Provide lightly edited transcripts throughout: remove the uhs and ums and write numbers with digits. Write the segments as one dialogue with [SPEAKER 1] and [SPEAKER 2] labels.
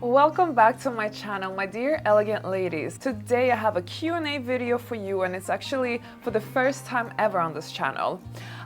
[SPEAKER 1] Welcome back to my channel, my dear elegant ladies. Today I have a Q&A video for you, and it's actually for the first time ever on this channel.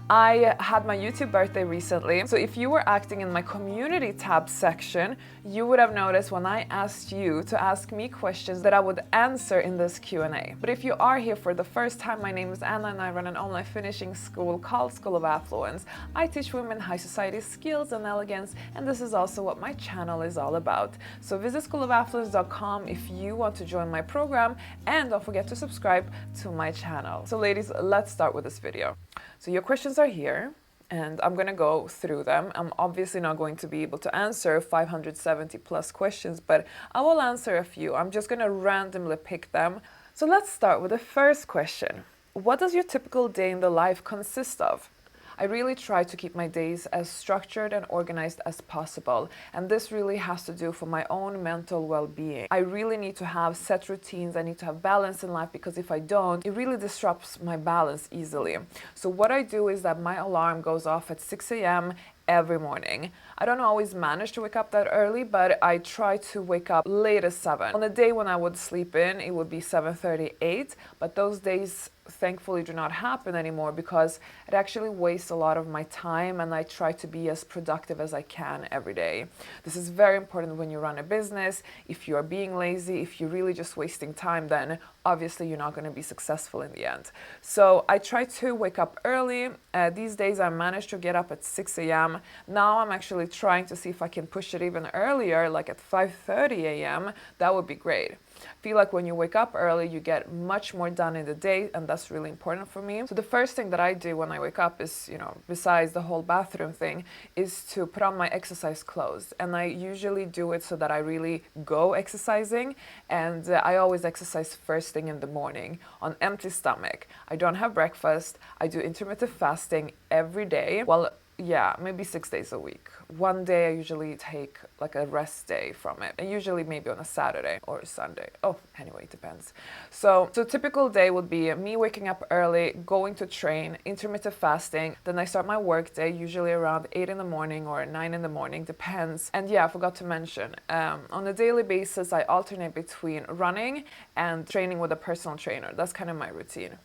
[SPEAKER 1] I had my YouTube birthday recently, so if you were acting in my community tab section, you would have noticed when I asked you to ask me questions that I would answer in this Q&A. But if you are here for the first time, my name is Anna and I run an online finishing school called School of Affluence. I teach women high society skills and elegance, and this is also what my channel is all about. So visit schoolofaffluence.com if you want to join my program, and don't forget to subscribe to my channel. So ladies, let's start with this video. So your questions are here, and I'm gonna go through them. I'm obviously not going to be able to answer 570 plus questions, but I will answer a few. I'm just gonna randomly pick them. So let's start with the first question. What does your typical day in the life consist of? I really try to keep my days as structured and organized as possible, and this really has to do for my own mental well-being. I really need to have set routines. I need to have balance in life, because if I don't, it really disrupts my balance easily. So what I do is that my alarm goes off at 6 a.m. every morning. I don't always manage to wake up that early, but I try to wake up late as 7. On the day when I would sleep in, it would be 7:38, but those days thankfully do not happen anymore because it actually wastes a lot of my time, and I try to be as productive as I can every day. This is very important when you run a business. If you are being lazy, if you're really just wasting time, then obviously you're not going to be successful in the end. So I try to wake up early. These days I managed to get up at 6 a.m. Now I'm actually trying to see if I can push it even earlier, like at 5:30 a.m. That would be great. I feel like when you wake up early, you get much more done in the day, and that's really important for me. So the first thing that I do when I wake up is, besides the whole bathroom thing, is to put on my exercise clothes. And I usually do it so that I really go exercising, and I always exercise first thing in the morning on empty stomach. I don't have breakfast. I do intermittent fasting every day. Well, yeah, maybe 6 days a week. One day I usually take like a rest day from it, and usually maybe on a Saturday or a Sunday. Oh, anyway, it depends. So typical day would be me waking up early, going to train, intermittent fasting. Then I start my work day usually around 8 in the morning or 9 in the morning, depends. And yeah, I forgot to mention, on a daily basis, I alternate between running and training with a personal trainer. That's kind of my routine.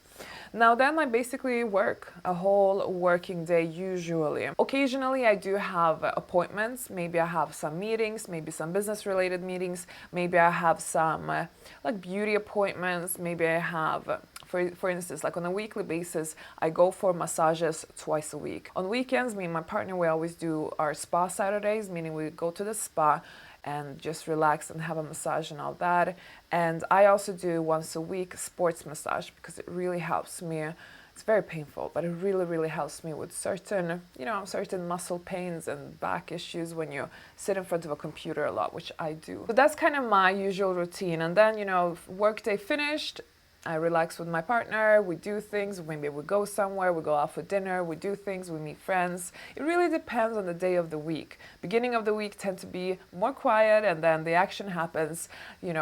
[SPEAKER 1] Now then I basically work a whole working day usually. Occasionally I do have appointments. Maybe I have some meetings, maybe some business related meetings. Maybe I have some like beauty appointments. Maybe I have, for instance, like on a weekly basis, I go for massages twice a week. On weekends, me and my partner, we always do our spa Saturdays, meaning we go to the spa and just relax and have a massage and all that. And I also do once a week sports massage, because it really helps me. It's very painful, but it really helps me with certain muscle pains and back issues when you sit in front of a computer a lot, which I do. So that's kind of my usual routine. And then, work day finished, I relax with my partner, we do things, maybe we go somewhere, we go out for dinner, we do things, we meet friends. It really depends on the day of the week. Beginning of the week tend to be more quiet, and then the action happens,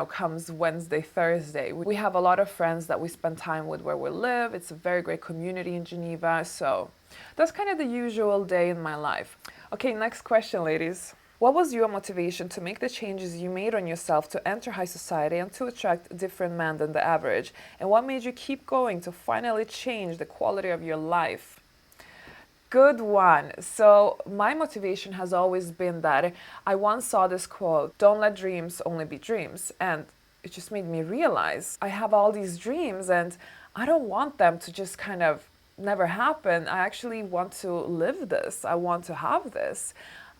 [SPEAKER 1] comes Wednesday, Thursday. We have a lot of friends that we spend time with where we live. It's a very great community in Geneva, so that's kind of the usual day in my life. Okay, next question, ladies. What was your motivation to make the changes you made on yourself to enter high society and to attract different men than the average? And what made you keep going to finally change the quality of your life? Good one. So my motivation has always been that I once saw this quote, "Don't let dreams only be dreams." And it just made me realize I have all these dreams and I don't want them to just kind of never happen. I actually want to live this. I want to have this.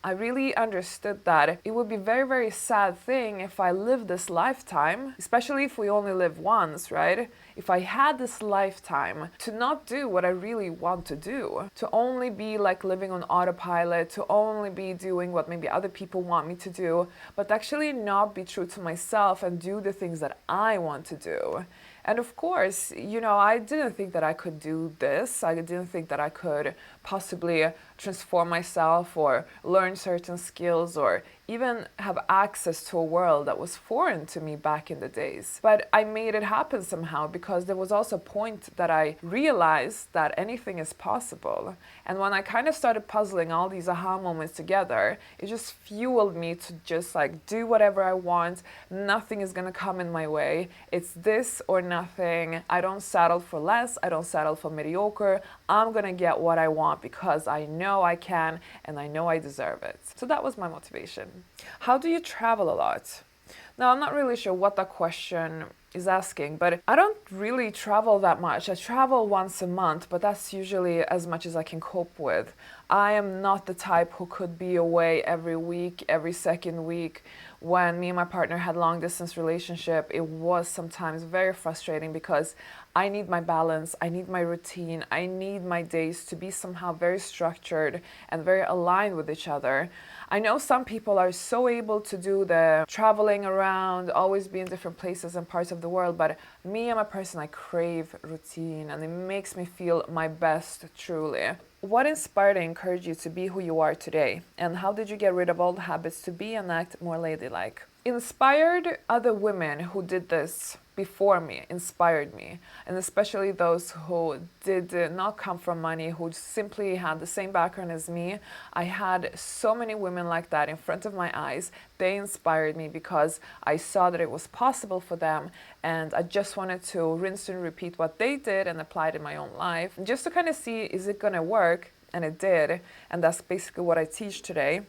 [SPEAKER 1] I really understood that it would be a very sad thing if I lived this lifetime, especially if we only live once, right? If I had this lifetime to not do what I really want to do, to only be like living on autopilot, to only be doing what maybe other people want me to do, but actually not be true to myself and do the things that I want to do. And of course, I didn't think that I could do this. I didn't think that I could possibly transform myself or learn certain skills or even have access to a world that was foreign to me back in the days. But I made it happen somehow because there was also a point that I realized that anything is possible. And when I kind of started puzzling all these aha moments together, it just fueled me to just like do whatever I want. Nothing is gonna come in my way. It's this or nothing. I don't settle for less. I don't settle for mediocre. I'm gonna get what I want because I know I can and I know I deserve it. So that was my motivation. How do you travel a lot? Now, I'm not really sure what that question is asking, but I don't really travel that much. I travel once a month, but that's usually as much as I can cope with. I am not the type who could be away every week, every second week. When me and my partner had long distance relationship, it was sometimes very frustrating because I need my balance, I need my routine, I need my days to be somehow very structured and very aligned with each other. I know some people are so able to do the traveling around, always be in different places and parts of the world, but me, I'm a person, I crave routine and it makes me feel my best, truly. What inspired and encouraged you to be who you are today? And how did you get rid of old habits to be and act more ladylike? Inspired other women who did this before me, inspired me. And especially those who did not come from money, who simply had the same background as me. I had so many women like that in front of my eyes. They inspired me because I saw that it was possible for them. And I just wanted to rinse and repeat what they did and apply it in my own life. Just to kind of see, is it gonna work? And it did. And that's basically what I teach today.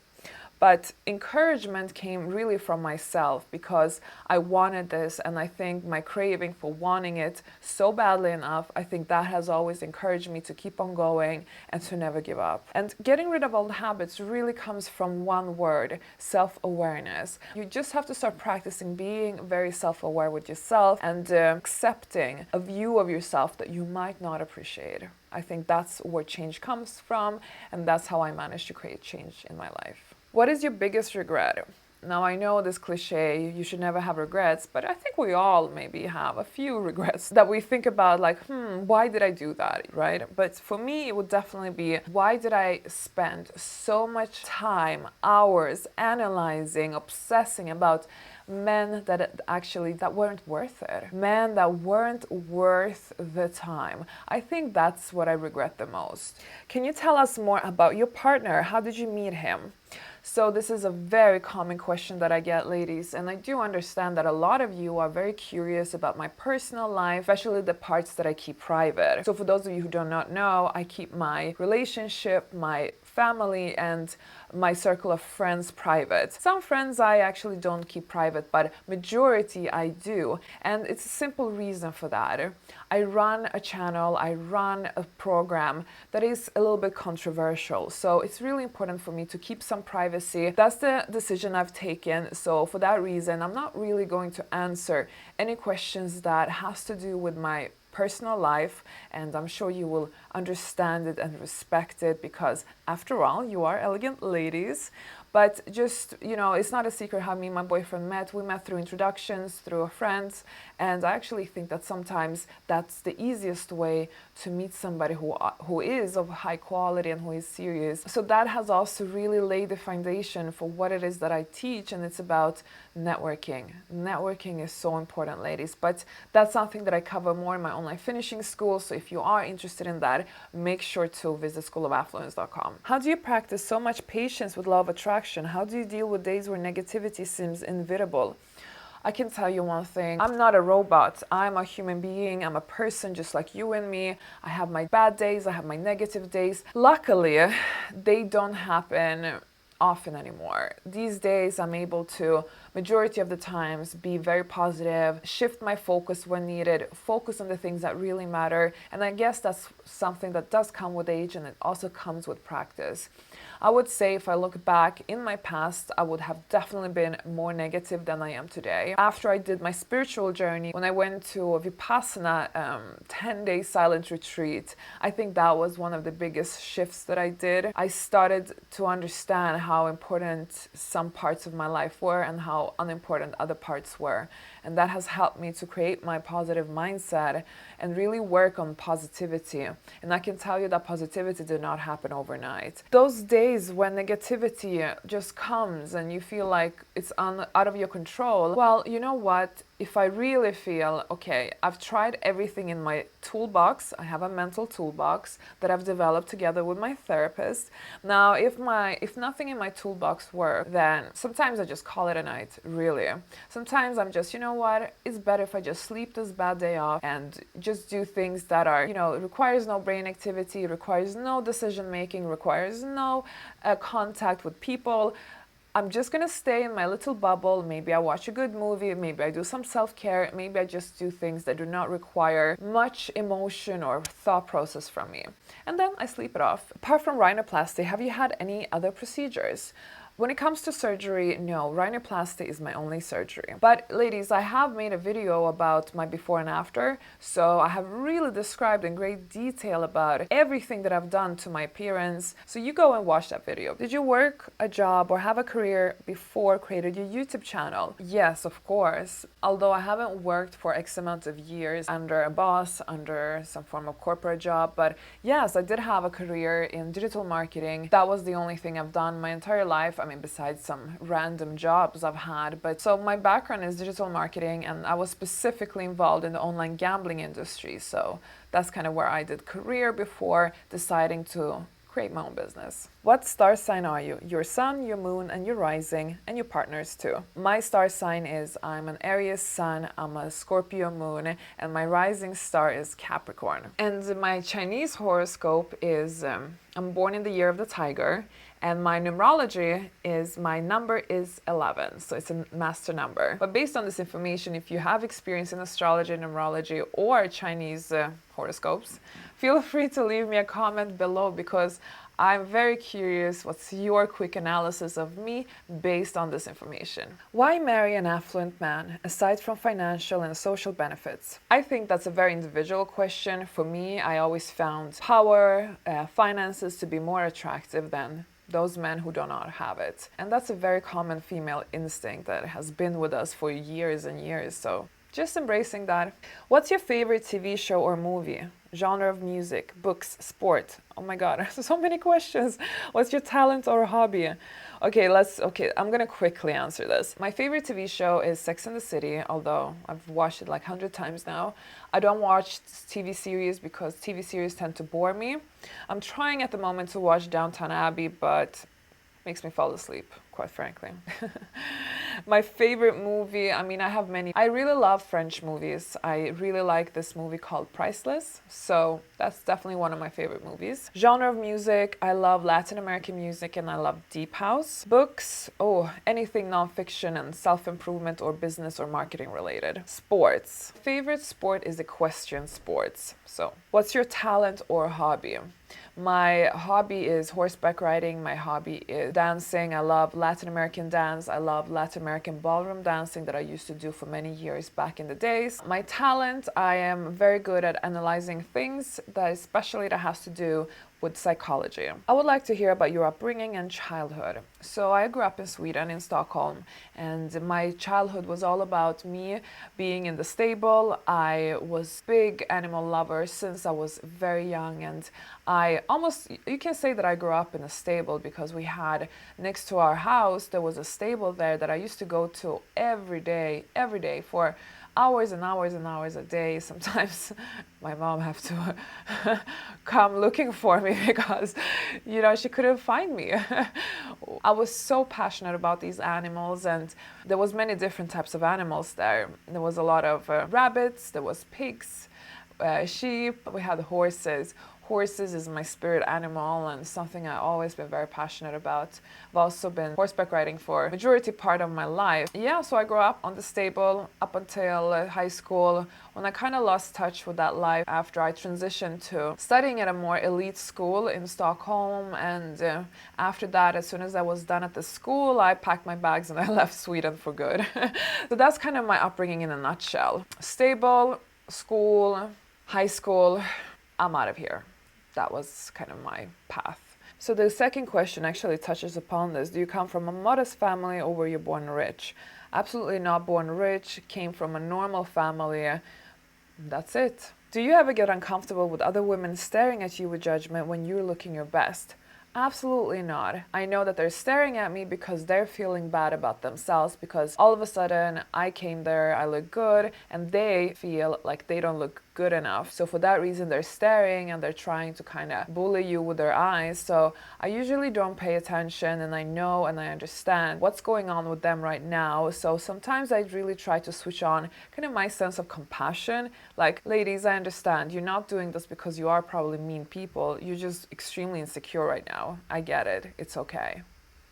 [SPEAKER 1] But encouragement came really from myself because I wanted this, and I think my craving for wanting it so badly enough, I think that has always encouraged me to keep on going and to never give up. And getting rid of old habits really comes from one word: self-awareness. You just have to start practicing being very self-aware with yourself and accepting a view of yourself that you might not appreciate. I think that's where change comes from, and that's how I managed to create change in my life. What is your biggest regret? Now, I know this cliche, you should never have regrets, but I think we all maybe have a few regrets that we think about like, why did I do that, right? But for me, it would definitely be, why did I spend so much time, hours, analyzing, obsessing about men that weren't worth it. Men that weren't worth the time. I think that's what I regret the most. Can you tell us more about your partner? How did you meet him? So this is a very common question that I get, ladies, and I do understand that a lot of you are very curious about my personal life, especially the parts that I keep private. So for those of you who do not know, I keep my relationship, my family, and my circle of friends private. Some friends I actually don't keep private, but majority I do. And it's a simple reason for that. I run a channel, I run a program that is a little bit controversial. So it's really important for me to keep some privacy. That's the decision I've taken. So for that reason, I'm not really going to answer any questions that has to do with my personal life, and I'm sure you will understand it and respect it because after all, you are elegant ladies. But just, it's not a secret how me and my boyfriend met. We met through introductions, through a friend, and I actually think that sometimes that's the easiest way to meet somebody who is of high quality and who is serious. So that has also really laid the foundation for what it is that I teach, and it's about networking. Networking is so important, ladies, but that's something that I cover more in my online finishing school. So if you are interested in that, make sure to visit schoolofaffluence.com. How do you practice so much patience with law of attraction? How do you deal with days where negativity seems inevitable? I can tell you one thing, I'm not a robot. I'm a human being. I'm a person just like you and me. I have my bad days, I have my negative days. Luckily, they don't happen often anymore. These days, I'm able to, majority of the times, be very positive, shift my focus when needed, focus on the things that really matter. And I guess that's something that does come with age, and it also comes with practice. I would say if I look back in my past, I would have definitely been more negative than I am today. After I did my spiritual journey, when I went to a Vipassana 10-day silent retreat, I think that was one of the biggest shifts that I did. I started to understand how important some parts of my life were and how how unimportant other parts were. And that has helped me to create my positive mindset and really work on positivity. And I can tell you that positivity did not happen overnight. Those days when negativity just comes and you feel like it's out of your control, well, you know what? If I really feel, okay, I've tried everything in my toolbox, I have a mental toolbox that I've developed together with my therapist. Now, if nothing in my toolbox works, then sometimes I just call it a night, really. Sometimes I'm just, you know what, it's better if I just sleep this bad day off and just do things that are, requires no brain activity, requires no decision making, requires no contact with people. I'm just gonna stay in my little bubble. Maybe I watch a good movie, maybe I do some self-care, maybe I just do things that do not require much emotion or thought process from me. And then I sleep it off. Apart from rhinoplasty, have you had any other procedures? When it comes to surgery, no, rhinoplasty is my only surgery. But ladies, I have made a video about my before and after, so I have really described in great detail about everything that I've done to my appearance. So you go and watch that video. Did you work a job or have a career before created your YouTube channel? Yes, of course. Although I haven't worked for X amount of years under a boss, under some form of corporate job, but yes, I did have a career in digital marketing. That was the only thing I've done my entire life. I mean, besides some random jobs I've had. But so my background is digital marketing, and I was specifically involved in the online gambling industry. So that's kind of where I did career before deciding to create my own business. What star sign are you? Your sun, your moon, and your rising, and your partners too. My star sign is I'm an Aries sun, I'm a Scorpio moon, and my rising star is Capricorn. And my Chinese horoscope is I'm born in the year of the tiger, and my numerology is, my number is 11, so it's a master number. But based on this information, if you have experience in astrology, numerology, or Chinese horoscopes, feel free to leave me a comment below, because I'm very curious what's your quick analysis of me based on this information. Why marry an affluent man, aside from financial and social benefits? I think that's a very individual question. For me, I always found power, finances to be more attractive than those men who do not have it. And that's a very common female instinct that has been with us for years and years. So just embracing that. What's your favorite TV show or movie? Genre of music, books, sport? Oh my God, so many questions. What's your talent or hobby? Okay, I'm gonna quickly answer this. My favorite TV show is Sex and the City, although I've watched it like 100 times now. I don't watch TV series because TV series tend to bore me. I'm trying at the moment to watch Downton Abbey, but makes me fall asleep, quite frankly. My favorite movie, I mean, I have many. I really love French movies. I really like this movie called Priceless, so that's definitely one of my favorite movies. Genre of music, I love Latin American music and I love deep house. Books, anything nonfiction and self-improvement or business or marketing related. Sports. Favorite sport is equestrian sports. So, what's your talent or hobby? My hobby is horseback riding. My hobby is dancing. I love Latin American dance. I love Latin American ballroom dancing that I used to do for many years back in the days. My talent, I am very good at analyzing things, that especially that has to do with psychology. I would like to hear about your upbringing and childhood. So I grew up in Sweden, in Stockholm, and my childhood was all about me being in the stable. I was a big animal lover since I was very young, and you can say that I grew up in a stable, because we had, next to our house, there was a stable there that I used to go to every day for hours and hours and hours a day. Sometimes my mom have to come looking for me because, she couldn't find me. I was so passionate about these animals, and there was many different types of animals there. There was a lot of rabbits, there was pigs, sheep, we had horses. Horses is my spirit animal and something I've always been very passionate about. I've also been horseback riding for majority part of my life. Yeah, so I grew up on the stable up until high school, when I kind of lost touch with that life after I transitioned to studying at a more elite school in Stockholm. And after that, as soon as I was done at the school, I packed my bags and I left Sweden for good. So that's kind of my upbringing in a nutshell. Stable, school, high school, I'm out of here. That was kind of my path. So the second question actually touches upon this. Do you come from a modest family or were you born rich? absolutely not born rich, came from a normal family. That's it. Do you ever get uncomfortable with other women staring at you with judgment when you're looking your best? Absolutely not. I know that they're staring at me because they're feeling bad about themselves, because all of a sudden I came there, I look good, and they feel like they don't look good enough. So for that reason, they're staring and they're trying to kind of bully you with their eyes. So I usually don't pay attention, and I know and I understand what's going on with them right now. So sometimes I really try to switch on kind of my sense of compassion. Like, ladies, I understand you're not doing this because you are probably mean people. You're just extremely insecure right now. I get it. It's okay.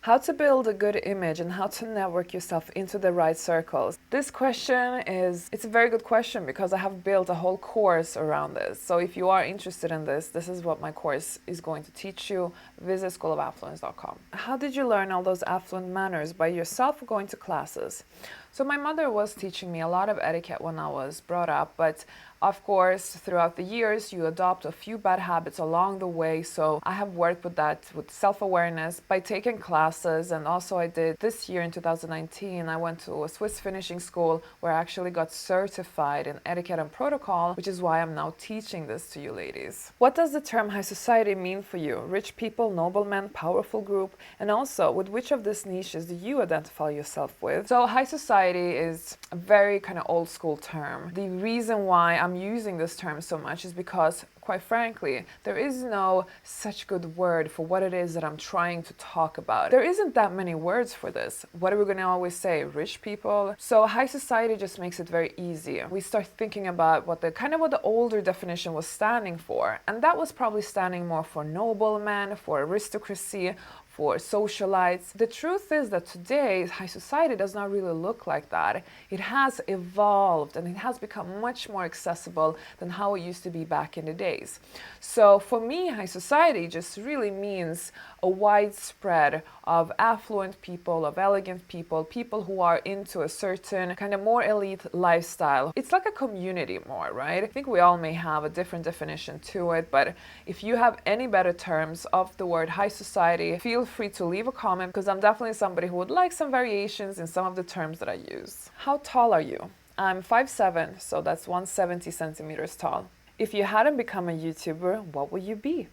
[SPEAKER 1] How to build a good image and how to network yourself into the right circles. This question it's a very good question, because I have built a whole course around this. So if you are interested in this is what my course is going to teach you. Visit schoolofaffluence.com. How did you learn all those affluent manners? By yourself or going to classes? So my mother was teaching me a lot of etiquette when I was brought up, but of course, throughout the years, you adopt a few bad habits along the way. So I have worked with that, with self-awareness, by taking classes. And also I did this year in 2019, I went to a Swiss finishing school where I actually got certified in etiquette and protocol, which is why I'm now teaching this to you ladies. What does the term high society mean for you? Rich people, noblemen, powerful group? And also, with which of these niches do you identify yourself with? So high society is a very kind of old school term. The reason why I'm using this term so much is because, quite frankly, there is no such good word for what it is that I'm trying to talk about. There isn't that many words for this. What are we going to always say? Rich people? So high society just makes it very easy. We start thinking about what the older definition was standing for, and that was probably standing more for noblemen, for aristocracy, for socialites. The truth is that today, high society does not really look like that. It has evolved and it has become much more accessible than how it used to be back in the days. So for me, high society just really means a widespread of affluent people, of elegant people, people who are into a certain kind of more elite lifestyle. It's like a community more, right? I think we all may have a different definition to it, but if you have any better terms of the word high society, feel free to leave a comment, because I'm definitely somebody who would like some variations in some of the terms that I use. How tall are you? I'm 5'7", so that's 170 centimeters tall. If you hadn't become a YouTuber, what would you be?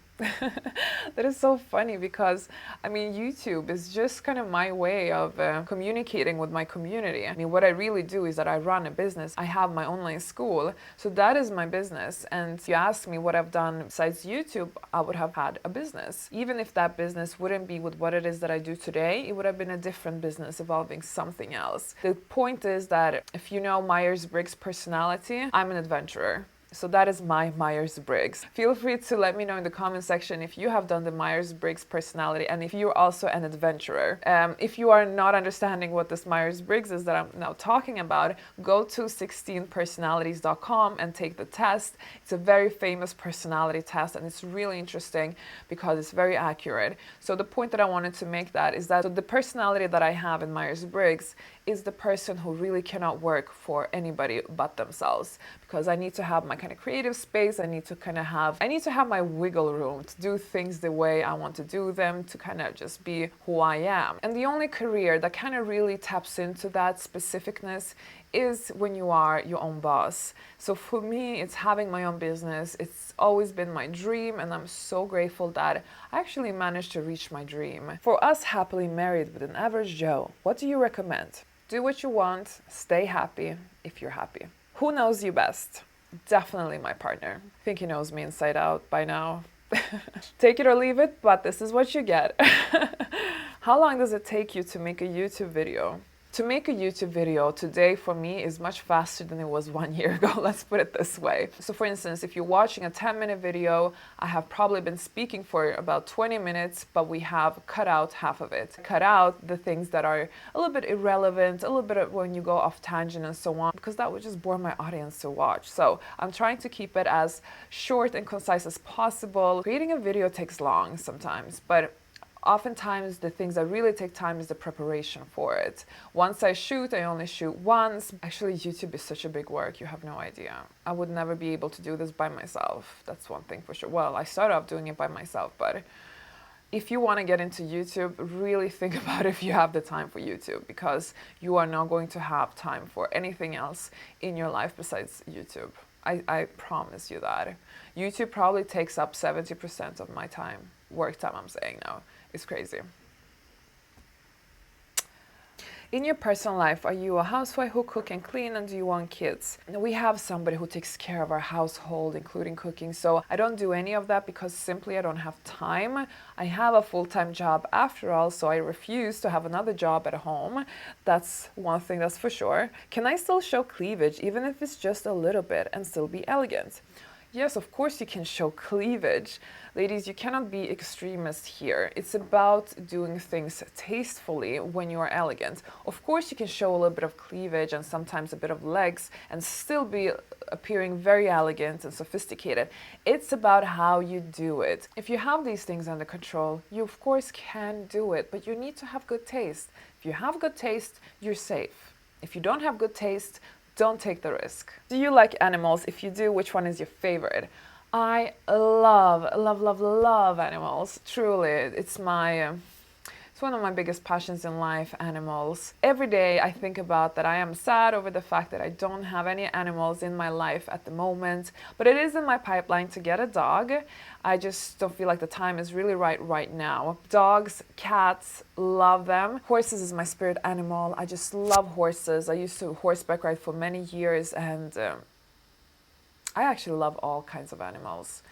[SPEAKER 1] That is so funny, because I mean, YouTube is just kind of my way of communicating with my community. I mean, what I really do is that I run a business. I have my online school, so that is my business. And if you ask me what I've done besides YouTube, I would have had a business. Even if that business wouldn't be with what it is that I do today, it would have been a different business involving something else. The point is that if you know Myers-Briggs personality, I'm an adventurer. So that is my Myers-Briggs. Feel free to let me know in the comment section if you have done the Myers-Briggs personality and if you're also an adventurer. If you are not understanding what this Myers-Briggs is that I'm now talking about, go to 16personalities.com and take the test. It's a very famous personality test, and it's really interesting because it's very accurate. So the point that I wanted to make that is that the personality that I have in Myers-Briggs is the person who really cannot work for anybody but themselves, because I need to have my kind of creative space. I need to have my wiggle room to do things the way I want to do them, to kind of just be who I am. And the only career that kind of really taps into that specificness is when you are your own boss. So for me, it's having my own business. It's always been my dream, and I'm so grateful that I actually managed to reach my dream. For us happily married with an average Joe, what do you recommend? Do what you want, stay happy if you're happy. Who knows you best? Definitely my partner. I think he knows me inside out by now. Take it or leave it, but this is what you get. How long does it take you to make a YouTube video? To make a YouTube video today for me is much faster than it was 1 year ago, let's put it this way. So for instance, if you're watching a 10-minute video, I have probably been speaking for about 20 minutes, but we have cut out half of it. Cut out the things that are a little bit irrelevant, a little bit of when you go off tangent and so on, because that would just bore my audience to watch. So I'm trying to keep it as short and concise as possible. Creating a video takes long sometimes, but oftentimes the things that really take time is the preparation for it. Once I shoot, I only shoot once. Actually, YouTube is such a big work, you have no idea. I would never be able to do this by myself. That's one thing for sure. Well, I started off doing it by myself, but if you want to get into YouTube, really think about if you have the time for YouTube, because you are not going to have time for anything else in your life besides YouTube. I promise you that. YouTube probably takes up 70% of my time, work time I'm saying now. It's crazy. In your personal life, are you a housewife who cook and clean, and do you want kids? We have somebody who takes care of our household, including cooking, so I don't do any of that because simply I don't have time. I have a full-time job after all, so I refuse to have another job at home. That's one thing that's for sure. Can I still show cleavage, even if it's just a little bit, and still be elegant? Yes, of course you can show cleavage. Ladies, you cannot be extremist here. It's about doing things tastefully when you are elegant. Of course you can show a little bit of cleavage and sometimes a bit of legs and still be appearing very elegant and sophisticated. It's about how you do it. If you have these things under control, you of course can do it, but you need to have good taste. If you have good taste, you're safe. If you don't have good taste, don't take the risk. Do you like animals? If you do, which one is your favorite? I love animals. Truly, it's one of my biggest passions in life, animals. Every day I think about that I am sad over the fact that I don't have any animals in my life at the moment, but it is in my pipeline to get a dog. I just don't feel like the time is really right now. Dogs, cats, love them. Horses is my spirit animal. I just love horses. I used to horseback ride for many years, and I actually love all kinds of animals.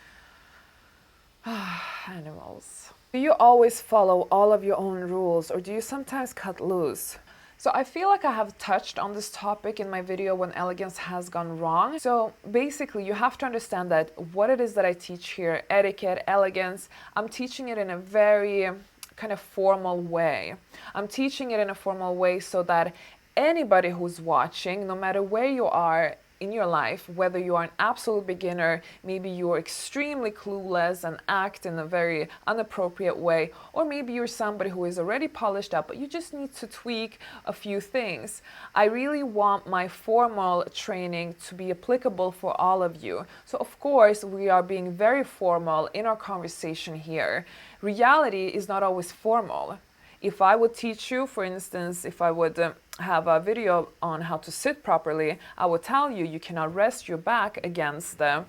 [SPEAKER 1] Animals. Do you always follow all of your own rules, or do you sometimes cut loose? So I feel like I have touched on this topic in my video when elegance has gone wrong. So basically you have to understand that what it is that I teach here, etiquette, elegance, I'm teaching it in a very kind of formal way. I'm teaching it in a formal way so that anybody who's watching, no matter where you are in your life, whether you are an absolute beginner, maybe you are extremely clueless and act in a very inappropriate way, or maybe you're somebody who is already polished up, but you just need to tweak a few things. I really want my formal training to be applicable for all of you. So of course, we are being very formal in our conversation here. Reality is not always formal. If I would teach you, for instance, if I would have a video on how to sit properly, I would tell you, you cannot rest your back against the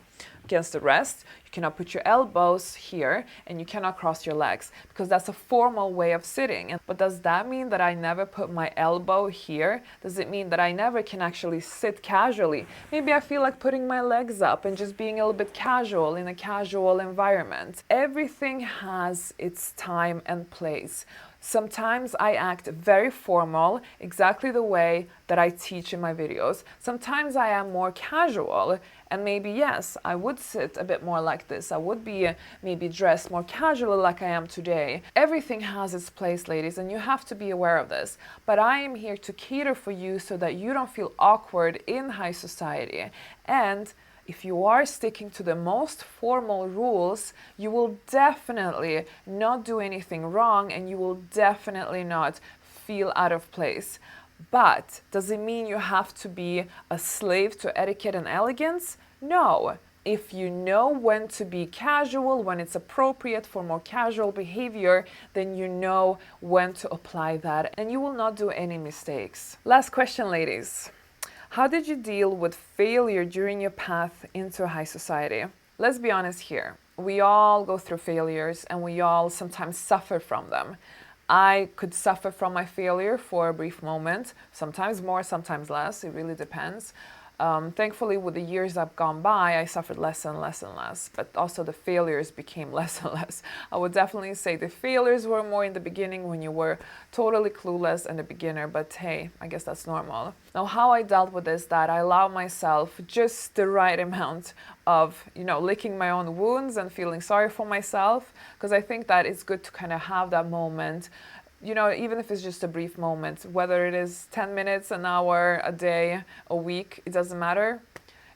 [SPEAKER 1] rest, you cannot put your elbows here, and you cannot cross your legs, because that's a formal way of sitting. But does that mean that I never put my elbow here? Does it mean that I never can actually sit casually? Maybe I feel like putting my legs up and just being a little bit casual in a casual environment. Everything has its time and place. Sometimes I act very formal, exactly the way that I teach in my videos. Sometimes I am more casual, and maybe, yes, I would sit a bit more like this. I would be maybe dressed more casually like I am today. Everything has its place, ladies, and you have to be aware of this. But I am here to cater for you so that you don't feel awkward in high society. And if you are sticking to the most formal rules, you will definitely not do anything wrong, and you will definitely not feel out of place. But does it mean you have to be a slave to etiquette and elegance? No. If you know when to be casual, when it's appropriate for more casual behavior, then you know when to apply that, and you will not do any mistakes. Last question, ladies. How did you deal with failure during your path into high society? Let's be honest here. We all go through failures, and we all sometimes suffer from them. I could suffer from my failure for a brief moment, sometimes more, sometimes less. It really depends. Thankfully, with the years that have gone by, I suffered less and less and less, but also the failures became less and less. I would definitely say the failures were more in the beginning when you were totally clueless and a beginner, but hey, I guess that's normal. Now, how I dealt with this, that I allowed myself just the right amount of, licking my own wounds and feeling sorry for myself, because I think that it's good to kind of have that moment, even if it's just a brief moment, whether it is 10 minutes, an hour, a day, a week, it doesn't matter.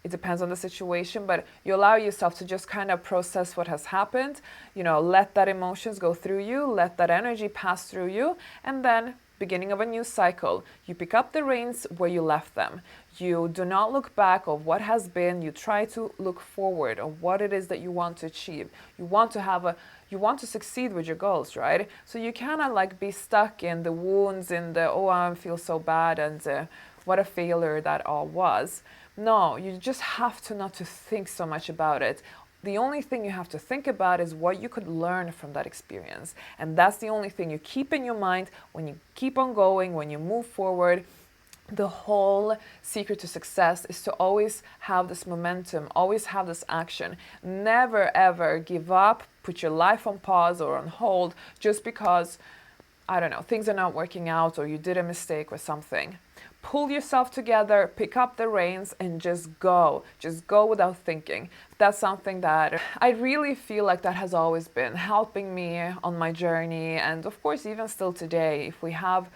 [SPEAKER 1] It depends on the situation, but you allow yourself to just kind of process what has happened, let that emotions go through you, let that energy pass through you, and then beginning of a new cycle, you pick up the reins where you left them. You do not look back of what has been, you try to look forward of what it is that you want to achieve. You want to have a you want to succeed with your goals, right? So you cannot like be stuck in the wounds, in the, oh, I feel so bad, and what a failure that all was. No, you just have to not to think so much about it. The only thing you have to think about is what you could learn from that experience. And that's the only thing you keep in your mind when you keep on going, when you move forward. The whole secret to success is to always have this momentum, always have this action. Never ever give up, put your life on pause or on hold just because, I don't know, things are not working out or you did a mistake or something. Pull yourself together, pick up the reins, and just go. Just go without thinking. That's something that I really feel like that has always been helping me on my journey. And of course, even still today, if we have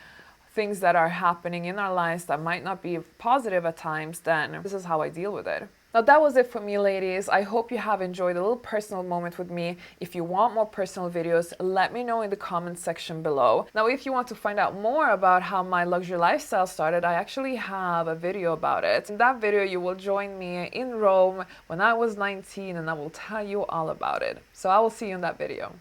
[SPEAKER 1] things that are happening in our lives that might not be positive at times, then this is how I deal with it. Now that was it for me, ladies. I hope you have enjoyed a little personal moment with me. If you want more personal videos, let me know in the comment section below. Now, if you want to find out more about how my luxury lifestyle started, I actually have a video about it. In that video, you will join me in Rome when I was 19 and I will tell you all about it. So I will see you in that video.